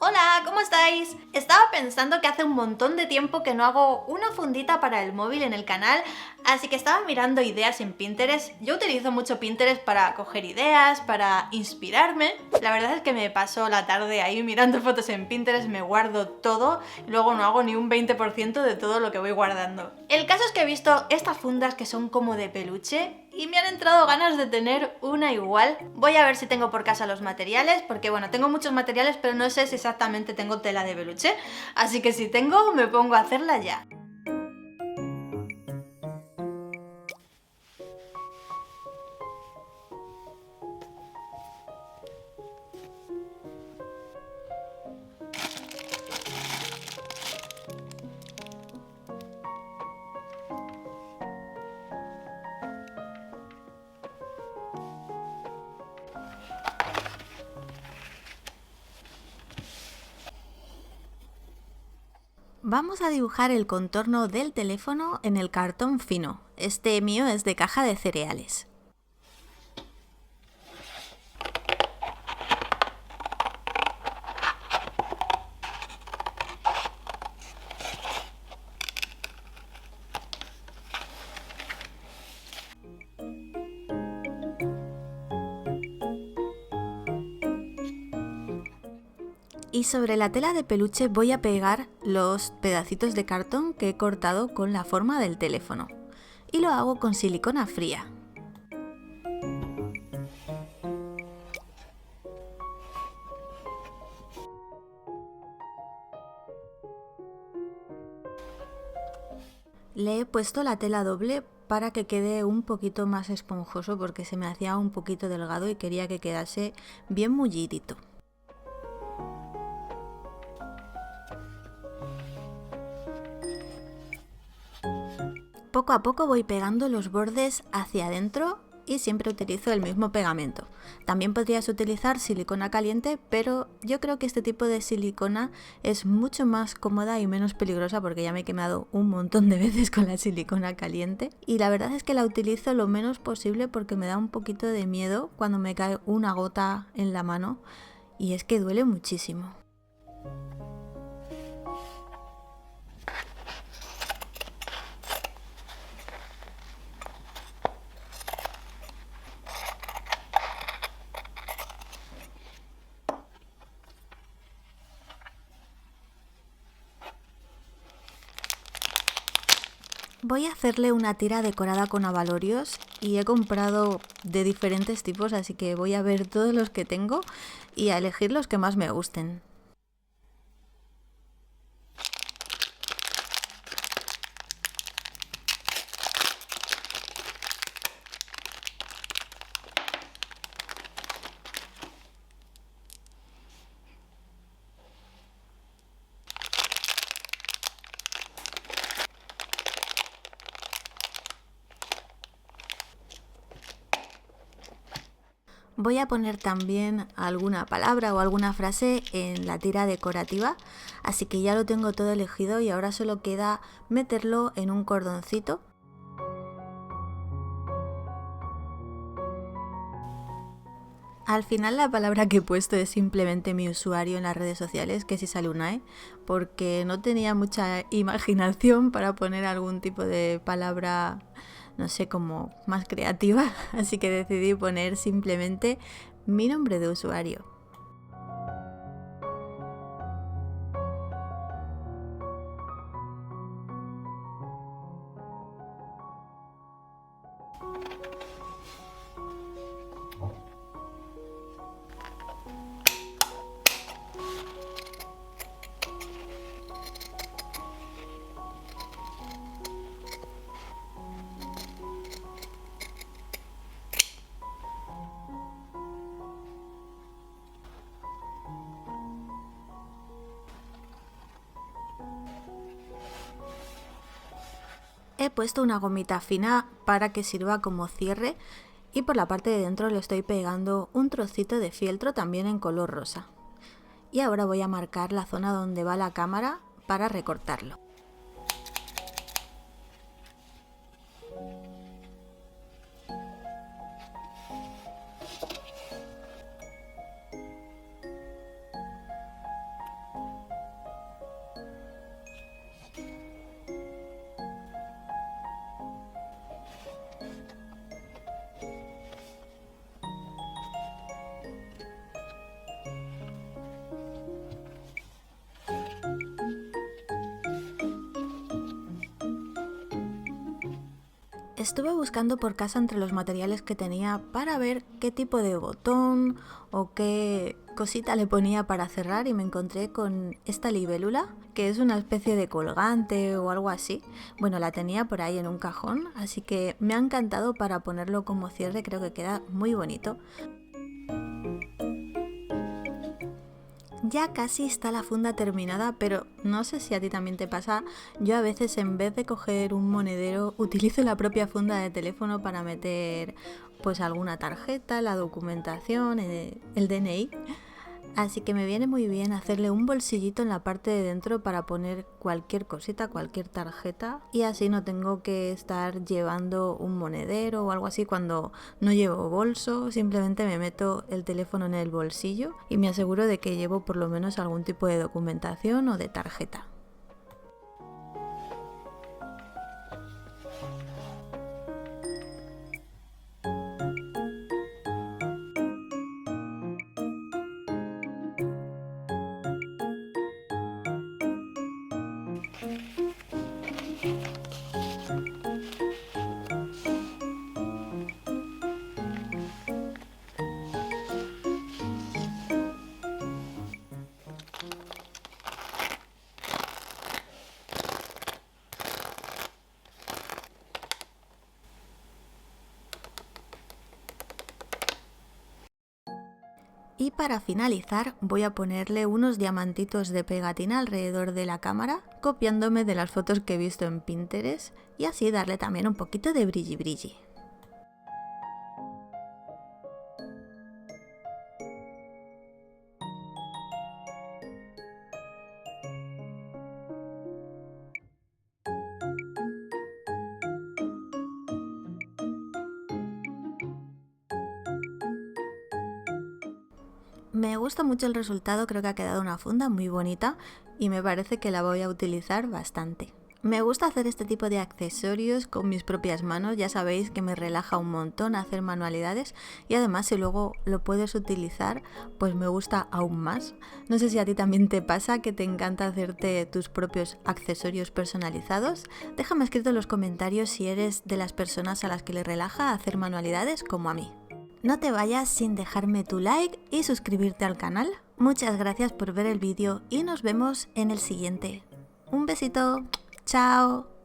Hola, ¿cómo estáis? Estaba pensando que hace un montón de tiempo que no hago una fundita para el móvil en el canal, así que estaba mirando ideas en Pinterest. Yo utilizo mucho Pinterest para coger ideas, para inspirarme. La verdad es que me paso la tarde ahí mirando fotos en Pinterest, me guardo todo, y luego no hago ni un 20% de todo lo que voy guardando. El caso es que he visto estas fundas que son como de peluche y me han entrado ganas de tener una igual. Voy a ver si tengo por casa los materiales, porque bueno, tengo muchos materiales, pero no sé si exactamente tengo tela de peluche, así que si tengo, me pongo a hacerla ya. Vamos a dibujar el contorno del teléfono en el cartón fino. Este mío es de caja de cereales. Y sobre la tela de peluche voy a pegar los pedacitos de cartón que he cortado con la forma del teléfono. Y lo hago con silicona fría. Le he puesto la tela doble para que quede un poquito más esponjoso porque se me hacía un poquito delgado y quería que quedase bien mullidito. Poco a poco voy pegando los bordes hacia adentro y siempre utilizo el mismo pegamento. También podrías utilizar silicona caliente, pero yo creo que este tipo de silicona es mucho más cómoda y menos peligrosa porque ya me he quemado un montón de veces con la silicona caliente. Y la verdad es que la utilizo lo menos posible porque me da un poquito de miedo cuando me cae una gota en la mano y es que duele muchísimo. Voy a hacerle una tira decorada con abalorios y he comprado de diferentes tipos, así que voy a ver todos los que tengo y a elegir los que más me gusten. Voy a poner también alguna palabra o alguna frase en la tira decorativa, así que ya lo tengo todo elegido y ahora solo queda meterlo en un cordoncito. Al final la palabra que he puesto es simplemente mi usuario en las redes sociales, que es Isalunae, porque no tenía mucha imaginación para poner algún tipo de palabra, no sé, como más creativa, así que decidí poner simplemente mi nombre de usuario. He puesto una gomita fina para que sirva como cierre y por la parte de dentro le estoy pegando un trocito de fieltro también en color rosa. Y ahora voy a marcar la zona donde va la cámara para recortarlo. Estuve buscando por casa entre los materiales que tenía para ver qué tipo de botón o qué cosita le ponía para cerrar y me encontré con esta libélula, que es una especie de colgante o algo así. Bueno, la tenía por ahí en un cajón, así que me ha encantado para ponerlo como cierre, creo que queda muy bonito. Ya casi está la funda terminada, pero no sé si a ti también te pasa, yo a veces en vez de coger un monedero utilizo la propia funda de teléfono para meter pues alguna tarjeta, la documentación, el DNI. Así que me viene muy bien hacerle un bolsillito en la parte de dentro para poner cualquier cosita, cualquier tarjeta, y así no tengo que estar llevando un monedero o algo así cuando no llevo bolso. Simplemente me meto el teléfono en el bolsillo y me aseguro de que llevo por lo menos algún tipo de documentación o de tarjeta. Y para finalizar voy a ponerle unos diamantitos de pegatina alrededor de la cámara, copiándome de las fotos que he visto en Pinterest, y así darle también un poquito de brilli brilli. Me gusta mucho el resultado, creo que ha quedado una funda muy bonita y me parece que la voy a utilizar bastante. Me gusta hacer este tipo de accesorios con mis propias manos, ya sabéis que me relaja un montón hacer manualidades y además si luego lo puedes utilizar pues me gusta aún más. No sé si a ti también te pasa que te encanta hacerte tus propios accesorios personalizados. Déjame escrito en los comentarios si eres de las personas a las que le relaja hacer manualidades como a mí. No te vayas sin dejarme tu like y suscribirte al canal. Muchas gracias por ver el vídeo y nos vemos en el siguiente. Un besito. Chao.